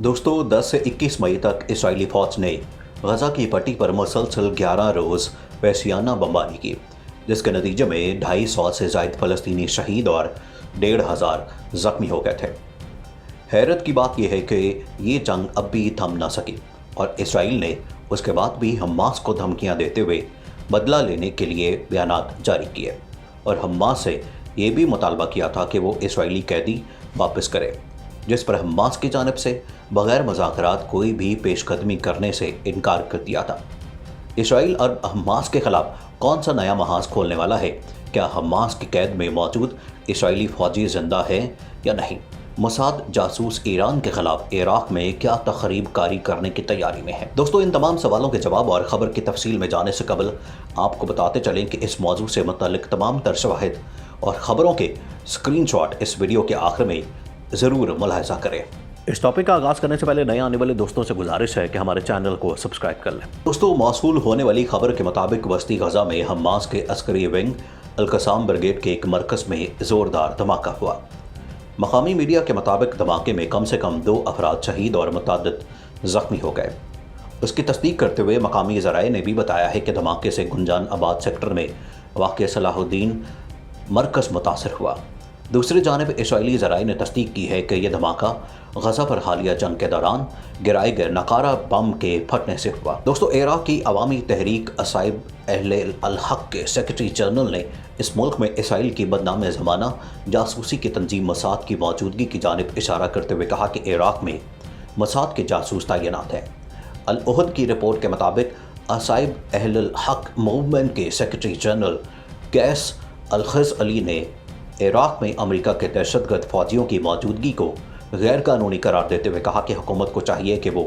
दोस्तों 10 से 21 मई तक इसराइली फौज ने गजा की पट्टी पर मुसलसल 11 रोज़ वहशियाना बमबारी की, जिसके नतीजे में 250 से ज़ायद फ़लस्तीनी शहीद और 1,500 ज़ख्मी हो गए थे। हैरत की बात यह है कि ये जंग अब भी थम ना सकी और इसराइल ने उसके बाद भी हमास को धमकियां देते हुए बदला लेने के लिए बयानात जारी किए और हमास से ये भी मुतालबा किया था कि वो इसराइली कैदी वापस करे, जिस पर हमास की जानिब से बग़ैर मुज़ाकरात कोई भी पेशकदमी करने से इनकार कर दिया था। इसराइल और हमास के ख़िलाफ़ कौन सा नया महाज खोलने वाला है? क्या हमास की कैद में मौजूद इसराइली फ़ौजी ज़िंदा है या नहीं? मोसाद जासूस ईरान के ख़िलाफ़ इराक़ में क्या तख़रीब कारी करने की तैयारी में है? दोस्तों, इन तमाम सवालों के जवाब और ख़बर की तफसील में जाने से कबल आपको बताते चलें कि इस मौजू से मुतल्लिक़ तमाम तर शवाहिद और ख़बरों के स्क्रीनशॉट इस वीडियो के आखिर में ज़रूर मुलाहिज़ा करें। इस टॉपिक का आगाज़ करने से पहले नए आने वाले दोस्तों से गुजारिश है कि हमारे चैनल को सब्सक्राइब कर लें। दोस्तों, मौसूल होने वाली खबर के मुताबिक वस्ती गजा में हमास के अस्करी विंग अल-कसाम ब्रिगेड के एक मरकज़ में ज़ोरदार धमाका हुआ। मकामी मीडिया के मुताबिक धमाके में कम से कम 2 अफराद शहीद और मुतअद्दिद ज़ख्मी हो गए। उसकी तस्दीक करते हुए मकामी ज़राए ने भी बताया है कि धमाके से गुंजान आबाद सेक्टर में वाक़ सलाहुद्दीन मरकज़ मुतासर हुआ। दूसरी जानिब इसराइली ज़राए ने तस्दीक की है कि यह धमाका गजा पर हालिया जंग के दौरान गिराए गए नकारा बम के फटने से हुआ। दोस्तों, इराक़ की अवामी तहरीक असाइब अहले अल हक़ के सेक्रेटरी जनरल ने इस मुल्क में इसराइल की बदनाम ज़माना जासूसी की तंजीम मोसाद की मौजूदगी की जानिब इशारा करते हुए कहा कि इराक़ में मोसाद के जासूस तैनात हैं। अल उहद की रिपोर्ट के मुताबिक असाइब अहले अल हक़ मूवमेंट के सेक्रेटरी जनरल कैस अल-खज़ अली ने इराक़ में अमेरिका के दहशतगर्द फ़ौजियों की मौजूदगी को गैर कानूनी करार देते हुए कहा कि हुकूमत को चाहिए कि वो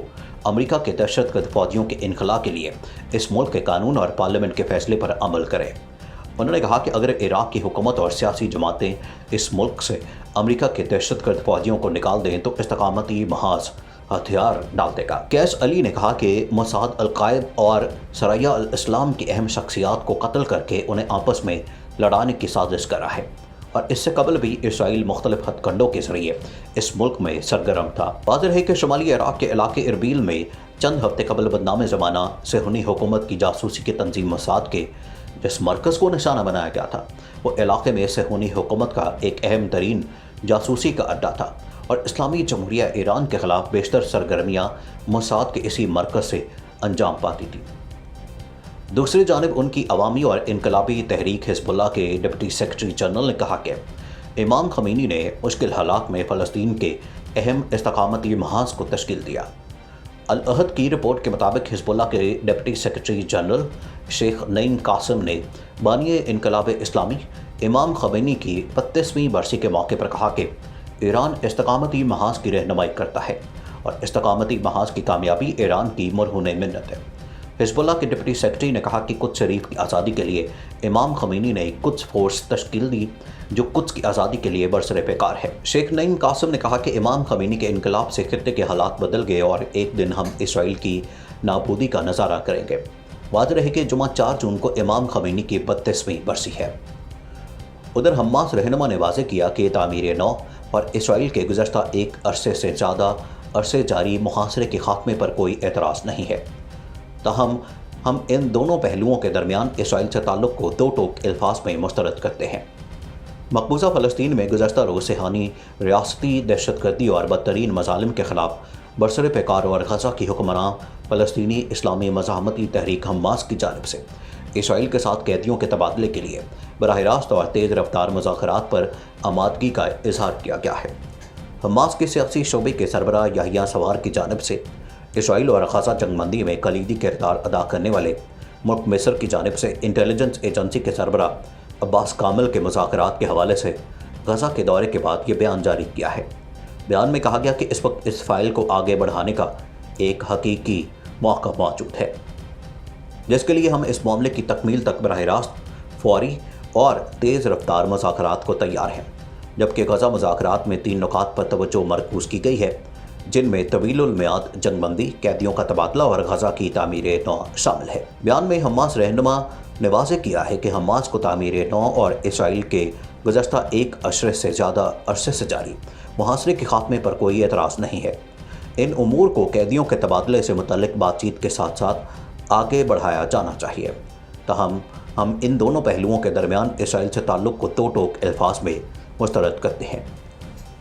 अमेरिका के दहशतगर्द फ़ौजियों के इनखला के लिए इस मुल्क के कानून और पार्लियामेंट के फैसले पर अमल करें। उन्होंने कहा कि अगर इराक़ की हुकूमत और सियासी जमातें इस मुल्क से अमेरिका के दहशतगर्द फ़ौजियों को निकाल दें तो इस्तकामती महाज हथियार डाल देगा। कैस अली ने कहा कि मोसाद अल-कायद और सरया अल-इस्लाम की अहम शख्सियात को कत्ल करके उन्हें आपस में लड़ाने की साजिश करा है और इससे कबल भी इसराइल मुख्तलिफ हथकंडों के जरिए इस मुल्क में सरगर्म था। वाज़ेह है कि शुमाली इराक़ के इलाके इरबिल में चंद हफ्ते कबल बदनाम ज़माना सेहूनी हुकूमत की जासूसी की तंजीम मोसाद के जिस मरकज़ को निशाना बनाया गया था वो इलाके में सेहूनी हुकूमत का एक अहम तरीन जासूसी का अड्डा था और इस्लामी जमहूरिया ईरान के ख़िलाफ़ बेशतर सरगर्मियाँ मोसाद के इसी मरकज़ से अंजाम पाती थी। दूसरी जानिब उनकी अवामी और इनकलाबी तहरीक हिज़्बुल्लाह के डिप्टी सेक्रेटरी जनरल ने कहा कि इमाम ख़मीनी ने मुश्किल हालात में फ़लस्तीन के अहम इस्तकामती महाज को तश्कील दिया। अल अहद की रिपोर्ट के मुताबिक हिज़्बुल्लाह के deputy secretary general Sheikh Naim Qassem ने बानी इनकलाब इस्लामी इमाम ख़मीनी की 35वीं बरसी के मौके पर कहा कि ईरान इस्तकामती महाज की रहनुमाई करता है और इस्तकामती महाज की कामयाबी ईरान की मरहून मिन्नत है। हिज़्बुल्लाह के डिप्टी सेक्रेटरी ने कहा कि कुद्स शरीफ की आज़ादी के लिए इमाम ख़मीनी ने कुद्स फोर्स तश्कील दी जो कुद्स की आज़ादी के लिए बरसरे बेकार है। शेख नईम कासिम ने कहा कि इमाम ख़मीनी के इनकलाब से खित्ते के हालात बदल गए और एक दिन हम इसराइल की नाबूदी का नज़ारा करेंगे। वाज़ेह है कि जुमा 4 जून को इमाम ख़मीनी की 32वीं बरसी है। उधर हमास रहनुमा ने वाज़ेह किया कि तामीर नौ और इसराइल के गुज़श्ता एक अरसे से ज़्यादा अरसे जारी मुहासरे के खात्मे पर कोई एतराज़ नहीं है। ताहम हम इन दोनों पहलुओं के दरमियान इसराइल से ताल्लुक़ को 2 टोक अल्फाज में मुस्तरद करते हैं। मकबूजा फ़लस्तीन में गुज़श्ता रोज़ सेहानी रियासती दहशतगर्दी और बदतरीन मज़ालिम के ख़िलाफ़ बरसरे पैकार और गजा की हुक्मरां फ़लस्तीनी इस्लामी मज़ाहमती तहरीक हमास की जानिब से इसराइल के साथ कैदियों के तबादले के लिए बराह रास्त और तेज़ रफ्तार मुज़ाकरात पर आमादगी का इजहार किया गया है। हमास के सियासी शोबे के सरबराह याहिया सवार की जानिब से इसराइल और गजा जंगबंदी में कलीदी किरदार अदा करने वाले मुल्क मिस्र की जानिब से इंटेलिजेंस एजेंसी के सरबराह अब्बास कामिल के मुज़ाकरात के हवाले से गजा के दौरे के बाद ये बयान जारी किया है। बयान में कहा गया कि इस वक्त इस फाइल को आगे बढ़ाने का एक हकीकी मौका मौजूद है जिसके लिए हम इस मामले की तकमील तक बराह रास्त फौरी और तेज़ रफ्तार मुज़ाकरात को तैयार हैं। जबकि गजा मुज़ाकरात में 3 नुकात पर तवज्जो मरकूज़ की गई है जिनमें तवीलुल मियाद जंगबंदी, कैदियों का तबादला और गजा की तामीर नौ शामिल है। बयान में हमास रहनुमा ने वाज़ेह किया है कि हमास को तामीर नौ और इसराइल के गुज़श्ता एक अशरे से ज़्यादा अरसे से जारी मुहासरे के खात्मे पर कोई एतराज़ नहीं है। इन उमूर को कैदियों के तबादले से मुतल्लिक बातचीत के साथ साथ आगे बढ़ाया जाना चाहिए। तहम हम इन दोनों पहलुओं के दरमियान इसराइल से ताल्लुक़ को दो टोक अल्फाज में मुस्तरद करते हैं।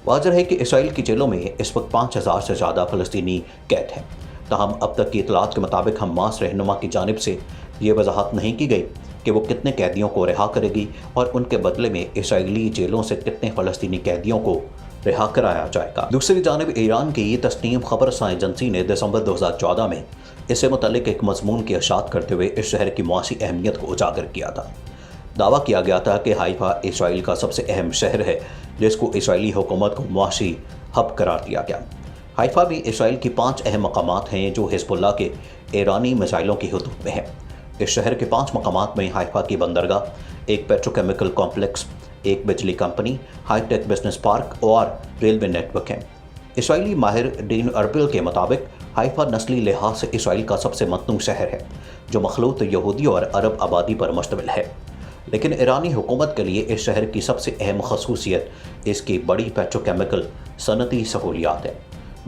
वाज़ेह है कि इसराइल की जेलों में इस वक्त 5000 से ज़्यादा फ़लस्तीनी कैद हैं। तहम अब तक की इतलात के मुताबिक हमास रहनुमा की जानिब से ये वजाहत नहीं की गई कि वो कितने कैदियों को रिहा करेगी और उनके बदले में इसराइली जेलों से कितने फ़लस्तीनी कैदियों को रिहा कराया जाएगा। दूसरी जानिब ईरान की तस्नीम खबर रसां एजेंसी ने दिसंबर 2014 में इससे मुतल्लिक एक मज़मून की इशाअत करते हुए इस शहर की मुआशी अहमियत को उजागर किया था। दावा किया गया था कि हाइफा इसराइल का सबसे अहम शहर है जिसको इसराइली हुकूमत को मुआशी हब करार दिया गया। हाइफा में इसराइल की 5 अहम मकामात हैं जो हिज़्बुल्लाह के ईरानी मिसाइलों की हदूद में हैं। इस शहर के 5 मकामात में हाइफा की बंदरगाह, एक पेट्रोकेमिकल कॉम्प्लेक्स, एक बिजली कंपनी, हाईटेक बिजनेस पार्क और रेलवे नेटवर्क हैं। इसराइली माहिर डीन अरबिल के मुताबिक हाइफा नस्ली लिहाज से इसराइल का सबसे मतनू शहर है जो मखलूत यहूदी और अरब आबादी पर मुश्तमिल है। लेकिन ईरानी हुकूमत के लिए इस शहर की सबसे अहम खसूसियत इसकी बड़ी पेट्रोकेमिकल सनती सहूलियात है।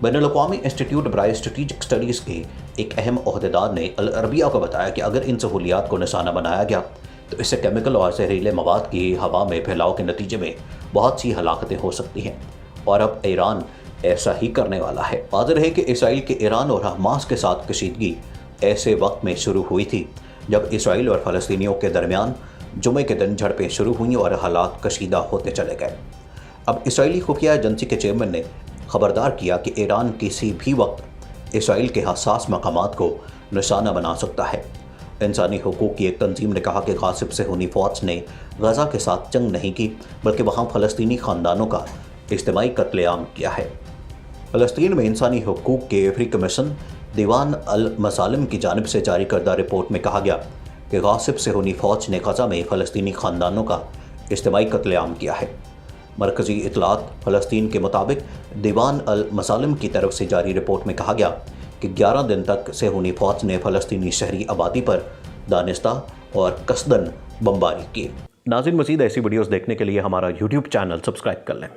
बैनुल-अक़वामी इंस्टीट्यूट बराए स्ट्रेटेजिक स्टडीज़ के एक अहम ओहदेदार ने अल अरबिया को बताया कि अगर इन सहूलियात को निशाना बनाया गया तो इससे केमिकल और जहरीले मवाद की हवा में फैलाव के नतीजे में बहुत सी हलाकतें हो सकती हैं और अब ईरान ऐसा ही करने वाला है। वाज़ेह है कि इसराइल के ईरान और हमास के साथ कशीदगी ऐसे वक्त में शुरू हुई थी जब इसराइल और फ़लस्तीनियों के दरमियान जुमे के दिन झड़पें शुरू हुई और हालात कशीदा होते चले गए। अब इसराइली खुफिया एजेंसी के चेयरमैन ने खबरदार किया कि ईरान किसी भी वक्त इसराइल के हसास मकामात को निशाना बना सकता है। इंसानी हुकूक की एक तंजीम ने कहा कि गासिब सहूनी फ़ौज ने गज़ा के साथ जंग नहीं की बल्कि वहाँ फ़लस्तीनी ख़ानदानों का इज्तिमाई कत्लेआम किया है। फ़लस्तीन में इंसानी हुकूक के फ्री कमीशन दीवान अल मसालिम की जानिब से जारी करदा रिपोर्ट में कहा गया कि गासिब सहूनी फ़ौज ने गज़ा में फ़लस्तीनी ख़ानदानों का इज्तिमाई कत्लेआम किया है। मरकज़ी इतलात फ़लस्तीन के मुताबिक दीवान अल मसालिम की तरफ से जारी रिपोर्ट में कहा गया कि 11 दिन तक सहूनी फ़ौज ने फ़लस्तीनी शहरी आबादी पर दानिस्ता और कसदन बमबारी की। नाज़रीन, मज़ीद ऐसी वीडियोज़ देखने के लिए हमारा YouTube चैनल सब्सक्राइब कर लें।